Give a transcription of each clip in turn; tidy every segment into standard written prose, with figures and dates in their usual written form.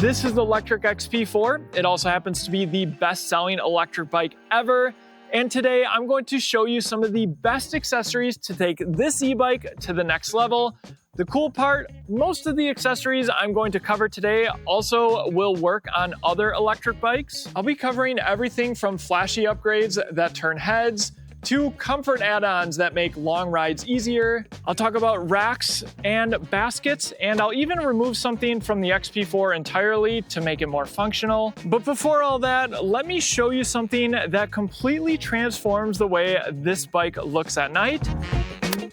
This is the Lectric XP4. It also happens to be the best-selling electric bike ever. And today I'm going to show you some of the best accessories to take this e-bike to the next level. The cool part, most of the accessories I'm going to cover today also will work on other electric bikes. I'll be covering everything from flashy upgrades that turn heads to comfort add-ons that make long rides easier. I'll talk about racks and baskets, and I'll even remove something from the XP4 entirely to make it more functional. But before all that, let me show you something that completely transforms the way this bike looks at night.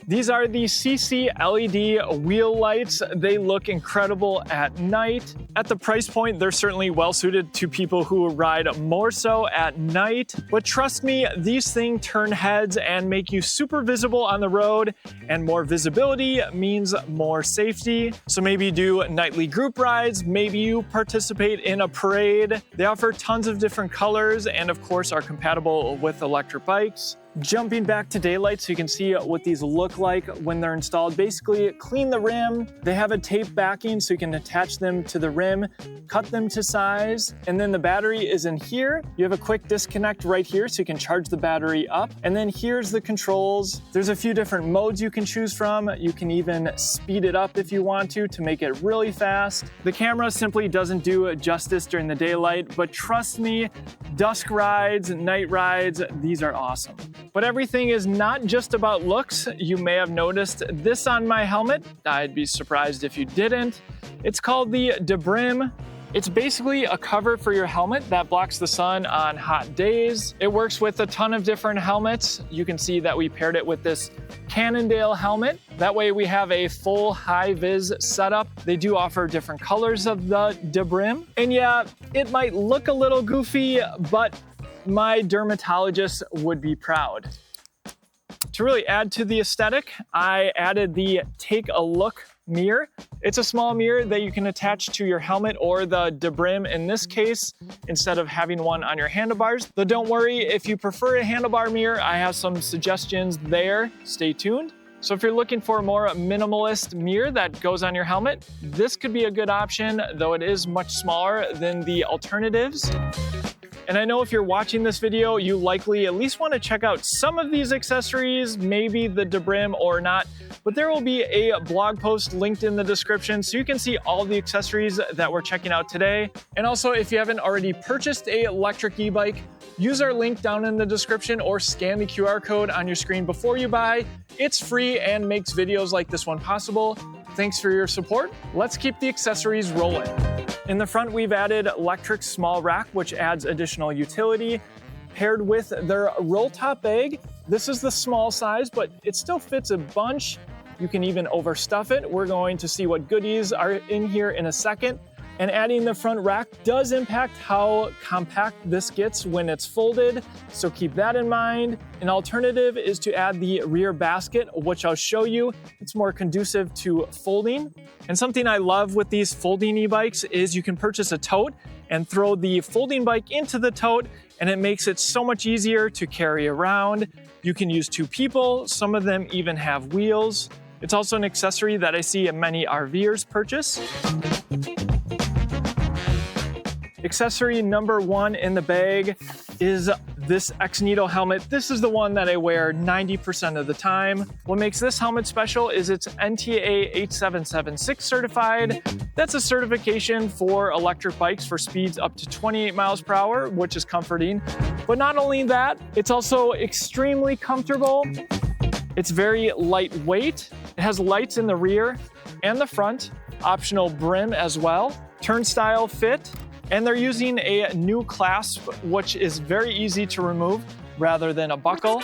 These are the CC LED wheel lights. They look incredible at night. At the price point, they're certainly well suited to people who ride more so at night. But trust me, these things turn heads and make you super visible on the road, and more visibility means more safety. So maybe you do nightly group rides, maybe you participate in a parade. They offer tons of different colors and of course are compatible with electric bikes. Jumping back to daylight so you can see what these look like when they're installed. Basically, clean the rim. They have a tape backing so you can attach them to the rim, cut them to size, and then the battery is in here. You have a quick disconnect right here so you can charge the battery up. And then here's the controls. There's a few different modes you can choose from. You can even speed it up if you want to make it really fast. The camera simply doesn't do justice during the daylight, but trust me, dusk rides, night rides, these are awesome. But everything is not just about looks. You may have noticed this on my helmet. I'd be surprised if you didn't. It's called the Brim. It's basically a cover for your helmet that blocks the sun on hot days. It works with a ton of different helmets. You can see that we paired it with this Cannondale helmet. That way we have a full high-vis setup. They do offer different colors of the Brim. And yeah, it might look a little goofy, but my dermatologist would be proud. To really add to the aesthetic, I added the Take a Look mirror. It's a small mirror that you can attach to your helmet or the Brim in this case, instead of having one on your handlebars. Though don't worry, if you prefer a handlebar mirror, I have some suggestions there. Stay tuned. So if you're looking for a more minimalist mirror that goes on your helmet, this could be a good option, though it is much smaller than the alternatives. And I know if you're watching this video, you likely at least want to check out some of these accessories, maybe the Brim or not, but there will be a blog post linked in the description so you can see all the accessories that we're checking out today. And also, if you haven't already purchased an electric e-bike, use our link down in the description or scan the QR code on your screen before you buy. It's free and makes videos like this one possible. Thanks for your support. Let's keep the accessories rolling. In the front, we've added Lectric's small rack, which adds additional utility, paired with their roll top bag. This is the small size, but it still fits a bunch. You can even overstuff it. We're going to see what goodies are in here in a second. And adding the front rack does impact how compact this gets when it's folded, so keep that in mind. An alternative is to add the rear basket, which I'll show you. It's more conducive to folding. And something I love with these folding e-bikes is you can purchase a tote and throw the folding bike into the tote, and it makes it so much easier to carry around. You can use two people. Some of them even have wheels. It's also an accessory that I see many RVers purchase. Accessory number one in the bag is this XNITO helmet. This is the one that I wear 90% of the time. What makes this helmet special is it's NTA 8776 certified. That's a certification for electric bikes for speeds up to 28 miles per hour, which is comforting. But not only that, it's also extremely comfortable. It's very lightweight. It has lights in the rear and the front, optional brim as well, turnstile fit, and they're using a new clasp, which is very easy to remove rather than a buckle.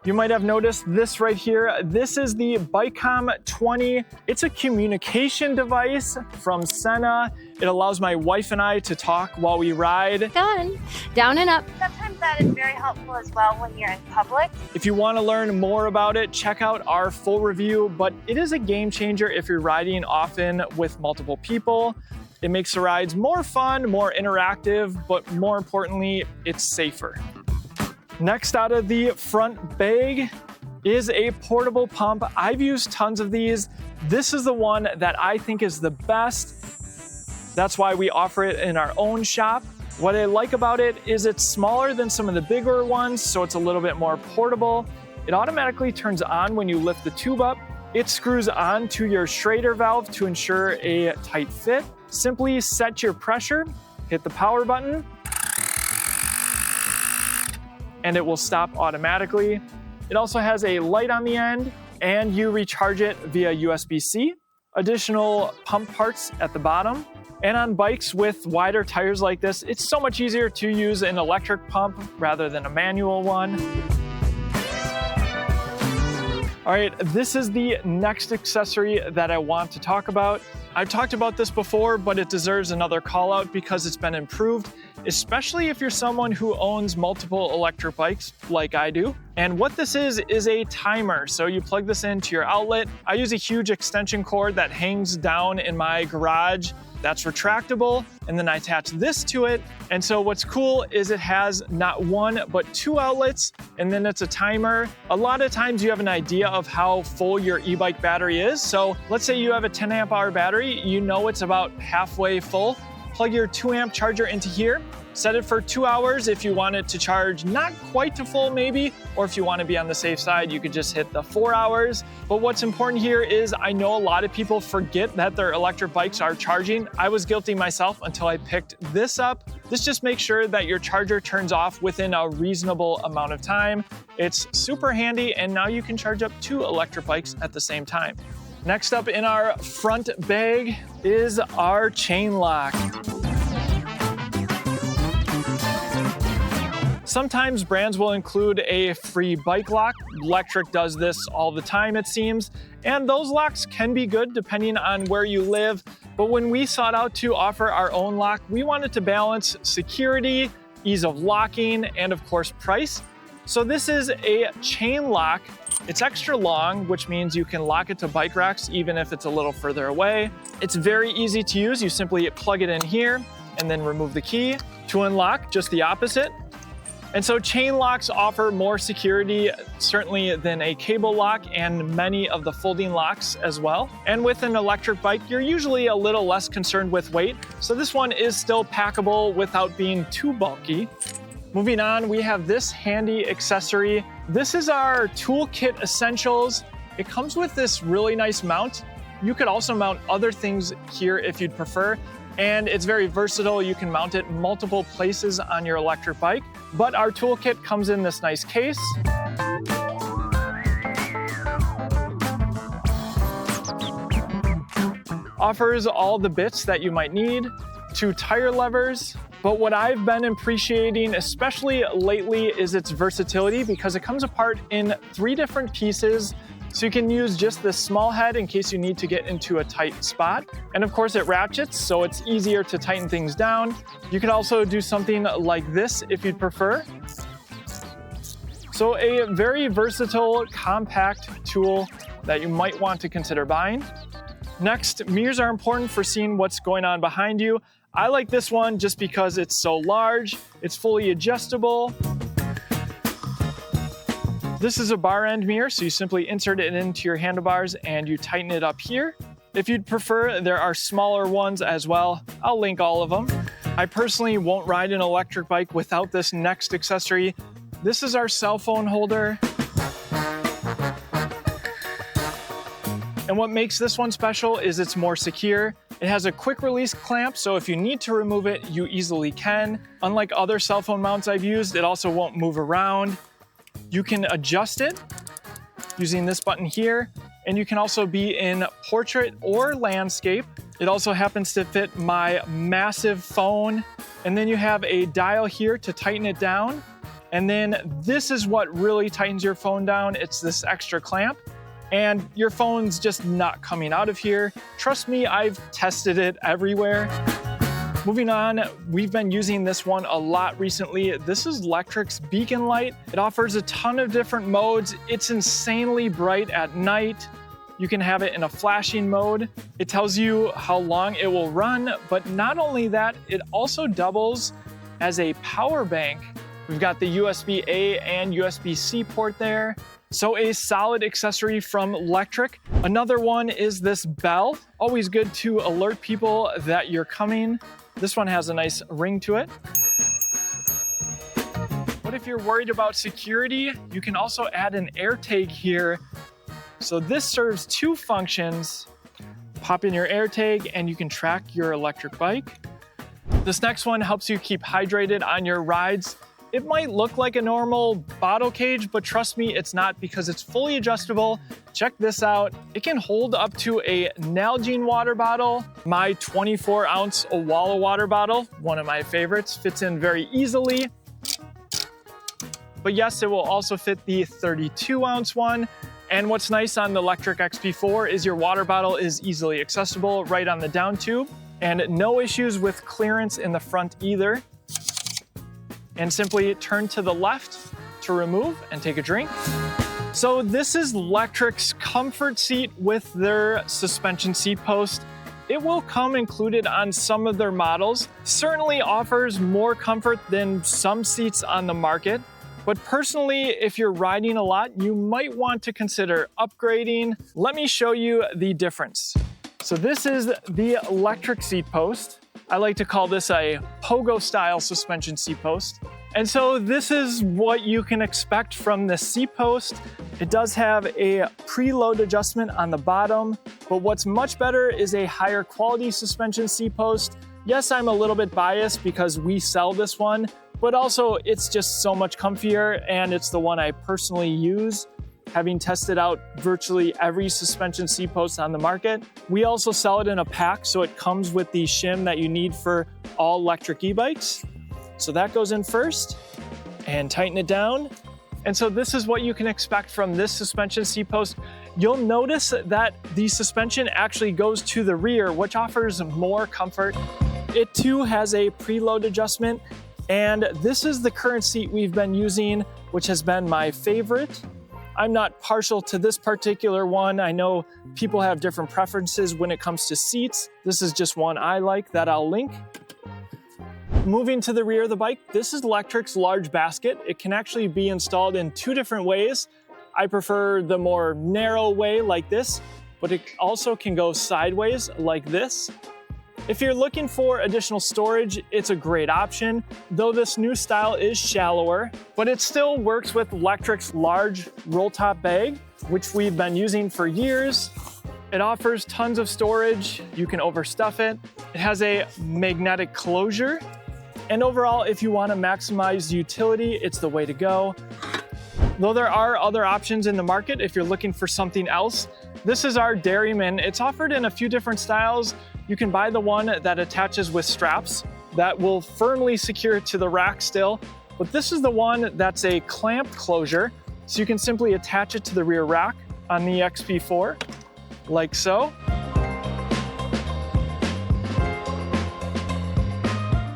You might have noticed this right here. This is the BIKom 20. It's a communication device from Sena. It allows my wife and I to talk while we ride. Done. Down and up. Sometimes that is very helpful as well when you're in public. If you want to learn more about it, check out our full review, but it is a game changer if you're riding often with multiple people. It makes the rides more fun, more interactive, but more importantly, it's safer. Next out of the front bag is a portable pump. I've used tons of these. This is the one that I think is the best. That's why we offer it in our own shop. What I like about it is it's smaller than some of the bigger ones, so it's a little bit more portable. It automatically turns on when you lift the tube up. It screws on to your Schrader valve to ensure a tight fit. Simply set your pressure, hit the power button, and it will stop automatically. It also has a light on the end, and you recharge it via USB-C. Additional pump parts at the bottom. And on bikes with wider tires like this, it's so much easier to use an electric pump rather than a manual one. All right, this is the next accessory that I want to talk about. I've talked about this before, but it deserves another call out because it's been improved, especially if you're someone who owns multiple electric bikes like I do. And what this is a timer. So you plug this into your outlet. I use a huge extension cord that hangs down in my garage. That's retractable, and then I attach this to it. And so what's cool is it has not one, but two outlets, and then it's a timer. A lot of times you have an idea of how full your e-bike battery is. So let's say you have a 10 amp hour battery, you know it's about halfway full. Plug your 2 amp charger into here, set it for 2 hours if you want it to charge not quite to full maybe, or if you want to be on the safe side, you could just hit the 4 hours. But what's important here is I know a lot of people forget that their electric bikes are charging. I was guilty myself until I picked this up. This just makes sure that your charger turns off within a reasonable amount of time. It's super handy, and now you can charge up 2 electric bikes at the same time. Next up in our front bag is our chain lock. Sometimes brands will include a free bike lock. Lectric does this all the time, it seems. And those locks can be good depending on where you live. But when we sought out to offer our own lock, we wanted to balance security, ease of locking, and of course, price. So this is a chain lock. It's extra long, which means you can lock it to bike racks even if it's a little further away. It's very easy to use. You simply plug it in here and then remove the key. To unlock, just the opposite. And so chain locks offer more security, certainly than a cable lock and many of the folding locks as well. And with an electric bike, you're usually a little less concerned with weight. So this one is still packable without being too bulky. Moving on, we have this handy accessory. This is our Toolkit Essentials. It comes with this really nice mount. You could also mount other things here if you'd prefer. And it's very versatile. You can mount it multiple places on your electric bike. But our toolkit comes in this nice case. Offers all the bits that you might need, 2 tire levers. But what I've been appreciating, especially lately, is its versatility because it comes apart in 3 different pieces. So you can use just this small head in case you need to get into a tight spot. And of course it ratchets, so it's easier to tighten things down. You could also do something like this if you'd prefer. So a very versatile, compact tool that you might want to consider buying. Next, mirrors are important for seeing what's going on behind you. I like this one just because it's so large, it's fully adjustable. This is a bar end mirror, so you simply insert it into your handlebars and you tighten it up here. If you'd prefer, there are smaller ones as well. I'll link all of them. I personally won't ride an electric bike without this next accessory. This is our cell phone holder. And what makes this one special is it's more secure. It has a quick release clamp, so if you need to remove it, you easily can. Unlike other cell phone mounts I've used, it also won't move around. You can adjust it using this button here, and you can also be in portrait or landscape. It also happens to fit my massive phone. And then you have a dial here to tighten it down. And then this is what really tightens your phone down. It's this extra clamp. And your phone's just not coming out of here. Trust me, I've tested it everywhere. Moving on, we've been using this one a lot recently. This is Lectric's beacon light. It offers a ton of different modes. It's insanely bright at night. You can have it in a flashing mode. It tells you how long it will run, but not only that, it also doubles as a power bank, We've got the USB-A and USB-C port there. So a solid accessory from Lectric. Another one is this bell. Always good to alert people that you're coming. This one has a nice ring to it. But if you're worried about security, you can also add an AIrtag here. So this serves two functions. Pop in your AIrtag and you can track your electric bike. This next one helps you keep hydrated on your rides. It might look like a normal bottle cage, but trust me, it's not, because it's fully adjustable. Check this out. It can hold up to a Nalgene water bottle. My 24-ounce Owala water bottle, one of my favorites, fits in very easily. But yes, it will also fit the 32-ounce one. And what's nice on the Lectric XP4 is your water bottle is easily accessible right on the down tube, and no issues with clearance in the front either. And simply turn to the left to remove and take a drink. So this is Lectric's comfort seat with their suspension seat post. It will come included on some of their models. Certainly offers more comfort than some seats on the market. But personally, if you're riding a lot, you might want to consider upgrading. Let me show you the difference. So this is the Lectric seat post. I like to call this a pogo style suspension seat post. And so this is what you can expect from the seat post. It does have a preload adjustment on the bottom, but what's much better is a higher quality suspension seat post. Yes, I'm a little bit biased because we sell this one, but also it's just so much comfier, and it's the one I personally use, having tested out virtually every suspension seat post on the market. We also sell it in a pack, so it comes with the shim that you need for all electric e-bikes. So that goes in first, and tighten it down. And so this is what you can expect from this suspension seat post. You'll notice that the suspension actually goes to the rear, which offers more comfort. It too has a preload adjustment, and this is the current seat we've been using, which has been my favorite. I'm not partial to this particular one. I know people have different preferences when it comes to seats. This is just one I like that I'll link. Moving to the rear of the bike, this is Lectric's large basket. It can actually be installed in two different ways. I prefer the more narrow way like this, but it also can go sideways like this. If you're looking for additional storage, it's a great option, though this new style is shallower, but it still works with Lectric's large roll-top bag, which we've been using for years. It offers tons of storage. You can overstuff it. It has a magnetic closure. And overall, if you want to maximize utility, it's the way to go. Though there are other options in the market if you're looking for something else. This is our Dairyman. It's offered in a few different styles. You can buy the one that attaches with straps that will firmly secure it to the rack still. But this is the one that's a clamp closure. So you can simply attach it to the rear rack on the XP4, like so.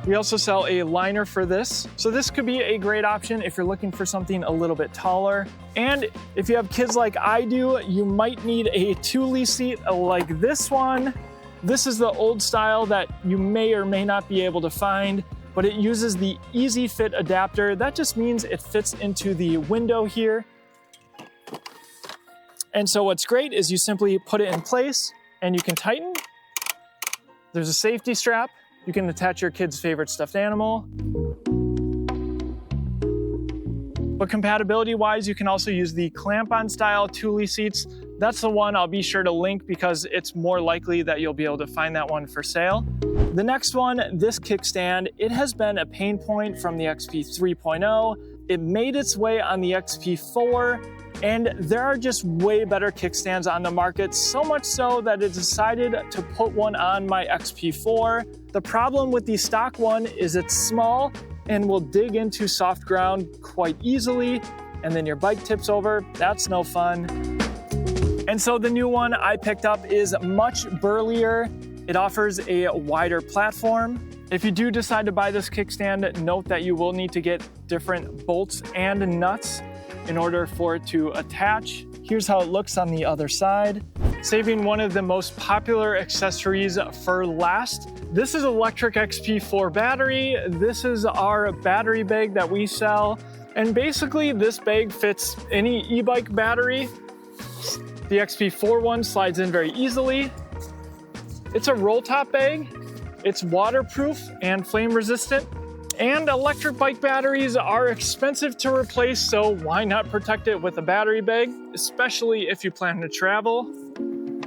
We also sell a liner for this. So this could be a great option if you're looking for something a little bit taller. And if you have kids like I do, you might need a Thule seat like this one. This is the old style that you may or may not be able to find, but it uses the Easy Fit adapter. That just means it fits into the window here. And so what's great is you simply put it in place and you can tighten. There's a safety strap. You can attach your kid's favorite stuffed animal. But compatibility-wise, you can also use the clamp-on style Thule seats. That's the one I'll be sure to link because it's more likely that you'll be able to find that one for sale. The next one, this kickstand, it has been a pain point from the XP 3.0. It made its way on the XP4, and there are just way better kickstands on the market, so much so that it decided to put one on my XP4. The problem with the stock one is it's small and will dig into soft ground quite easily, and then your bike tips over. That's no fun. And so the new one I picked up is much burlier. It offers a wider platform. If you do decide to buy this kickstand, note that you will need to get different bolts and nuts in order for it to attach. Here's how it looks on the other side. saving one of the most popular accessories for last. This is a Lectric XP4 battery. This is our battery bag that we sell. And basically this bag fits any e-bike battery. The XP4 one slides in very easily. It's a roll top bag. It's waterproof and flame resistant. And electric bike batteries are expensive to replace, so why not protect it with a battery bag, especially if you plan to travel.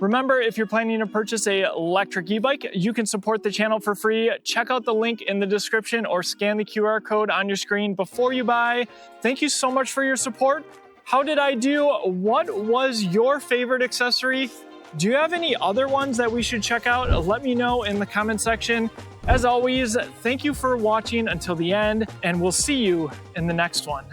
Remember, if you're planning to purchase an electric e-bike, you can support the channel for free. Check out the link in the description or scan the QR code on your screen before you buy. Thank you so much for your support. How did I do? What was your favorite accessory? Do you have any other ones that we should check out? Let me know in the comment section. As always, thank you for watching until the end, and we'll see you in the next one.